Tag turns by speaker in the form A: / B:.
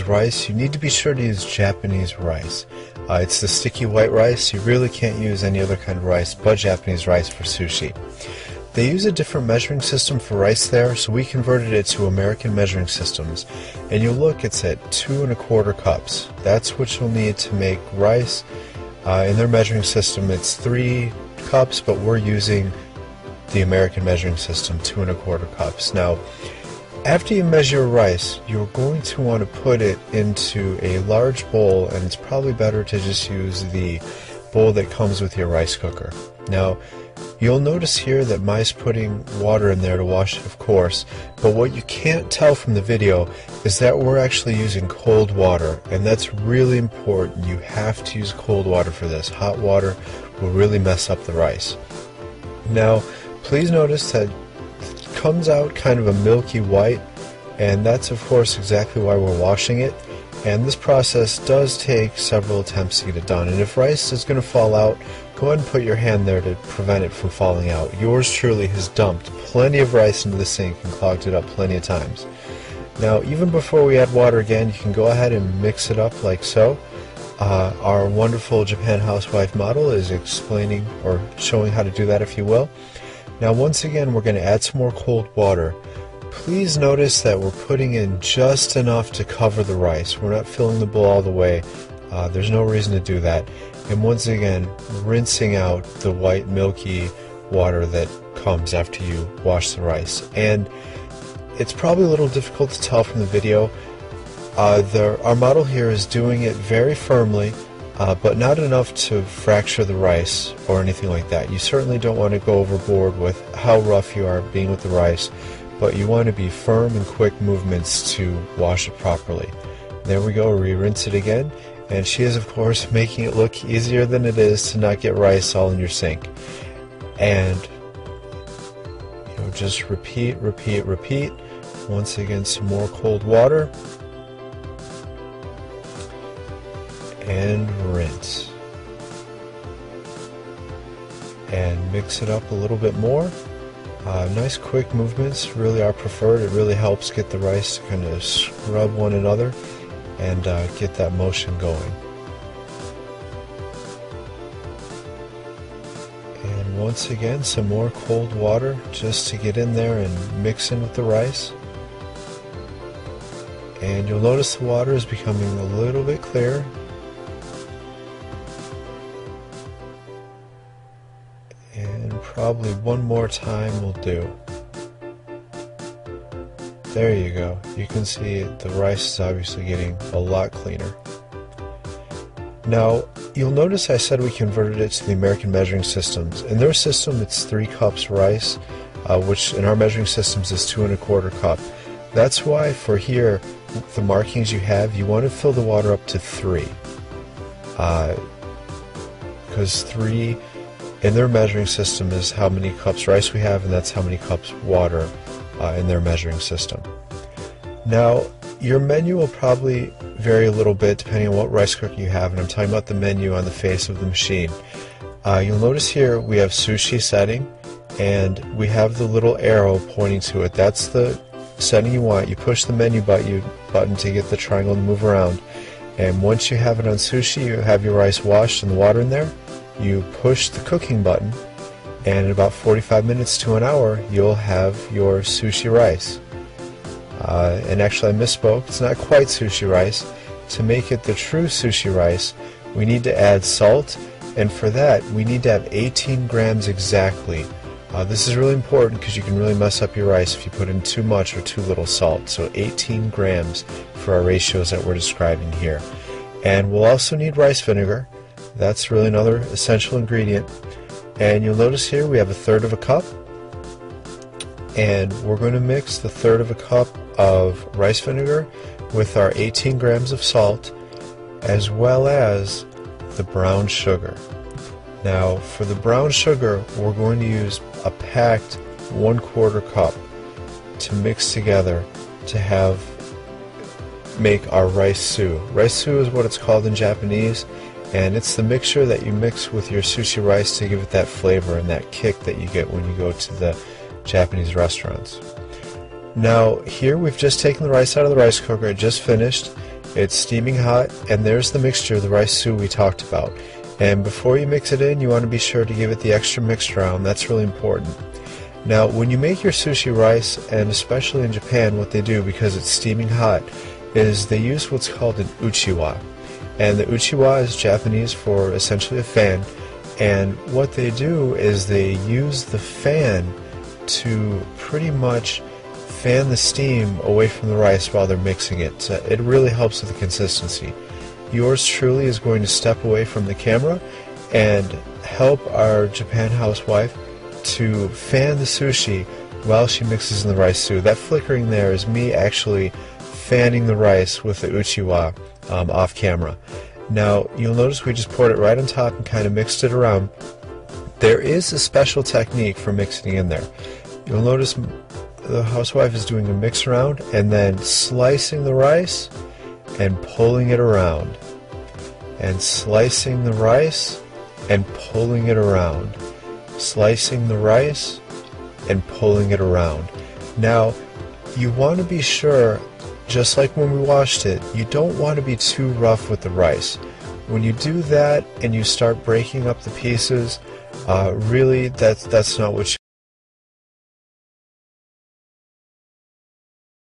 A: use rice, you need to be sure to use Japanese rice. It's the sticky white rice. You really can't use any other kind of rice but Japanese rice for sushi. They use a different measuring system for rice there, so we converted it to American measuring systems. And you'll look, it's at 2 1/4 cups. That's what you'll need to make rice. In their measuring system, it's 3 cups, but we're using the American measuring system, 2 1/4 cups. Now, after you measure rice, you're going to want to put it into a large bowl, and it's probably better to just use the bowl that comes with your rice cooker. Now, you'll notice here that Mai's putting water in there to wash it, of course, but what you can't tell from the video is that we're actually using cold water, and that's really important. You have to use cold water for this. Hot water will really mess up the rice. Now, please notice that it comes out kind of a milky white, and that's of course exactly why we're washing it. And this process does take several attempts to get it done. And if rice is going to fall out, go ahead and put your hand there to prevent it from falling out. Yours truly has dumped plenty of rice into the sink and clogged it up plenty of times. Now, even before we add water again, you can go ahead and mix it up like so. Our wonderful Japan housewife model is explaining or showing how to do that, if you will. Now, once again, we're going to add some more cold water. Please notice that we're putting in just enough to cover the rice. We're not filling the bowl all the way. There's no reason to do that. And once again, rinsing out the white milky water that comes after you wash the rice. And it's probably a little difficult to tell from the video. Our model here is doing it very firmly, but not enough to fracture the rice or anything like that. You certainly don't want to go overboard with how rough you are being with the rice, but you want to be firm and quick movements to wash it properly. There we go, re-rinse it again, and she is of course making it look easier than it is to not get rice all in your sink. And just repeat, repeat, repeat. Once again, some more cold water. And rinse. And mix it up a little bit more. Nice quick movements really are preferred. It really helps get the rice to kind of scrub one another and get that motion going. And once again, some more cold water just to get in there and mix in with the rice. And you'll notice the water is becoming a little bit clearer. And probably one more time will do. There you go. You can see the rice is obviously getting a lot cleaner. Now, you'll notice I said we converted it to the American measuring systems. In their system, it's 3 cups rice, which in our measuring systems is 2 1/4 cup. That's why for here, the markings you have, you want to fill the water up to 3. Because 3 in their measuring system is how many cups rice we have, and that's how many cups water in their measuring system. Now, your menu will probably vary a little bit depending on what rice cooker you have, and I'm talking about the menu on the face of the machine. You'll notice here we have sushi setting, and we have the little arrow pointing to it. That's the setting you want. You push the menu button to get the triangle to move around, and once you have it on sushi, you have your rice washed and the water in there, you push the cooking button, and in about 45 minutes to an hour, you'll have your sushi rice. And actually I misspoke, it's not quite sushi rice. To make it the true sushi rice, we need to add salt, and for that we need to have 18 grams exactly. This is really important because you can really mess up your rice if you put in too much or too little salt. So 18 grams for our ratios that we're describing here. And we'll also need rice vinegar. That's really another essential ingredient. And you'll notice here we have 1/3 cup. And we're going to mix the 1/3 cup of rice vinegar with our 18 grams of salt, as well as the brown sugar. Now, for the brown sugar, we're going to use a packed 1/4 cup to mix together to make our rice stew. Rice stew is what it's called in Japanese, and it's the mixture that you mix with your sushi rice to give it that flavor and that kick that you get when you go to the Japanese restaurants. Now, here we've just taken the rice out of the rice cooker. It just finished, It's steaming hot, and there's the mixture, the rice stew we talked about. And before you mix it in, you want to be sure to give it the extra mix around. That's really important. Now, when you make your sushi rice, and especially in Japan, what they do, because it's steaming hot, is they use what's called an uchiwa. And the uchiwa is Japanese for essentially a fan. And what they do is they use the fan to pretty much fan the steam away from the rice while they're mixing it. So it really helps with the consistency. Yours truly is going to step away from the camera and help our Japan housewife to fan the sushi while she mixes in the rice stew. That flickering there is me actually fanning the rice with the uchiwa off camera. Now, you'll notice we just poured it right on top and kind of mixed it around. There is a special technique for mixing in there. You'll notice the housewife is doing a mix around and then slicing the rice and pulling it around. And slicing the rice and pulling it around. Slicing the rice and pulling it around. Now, you want to be sure, just like when we washed it, you don't want to be too rough with the rice. When you do that and you start breaking up the pieces, really that's not what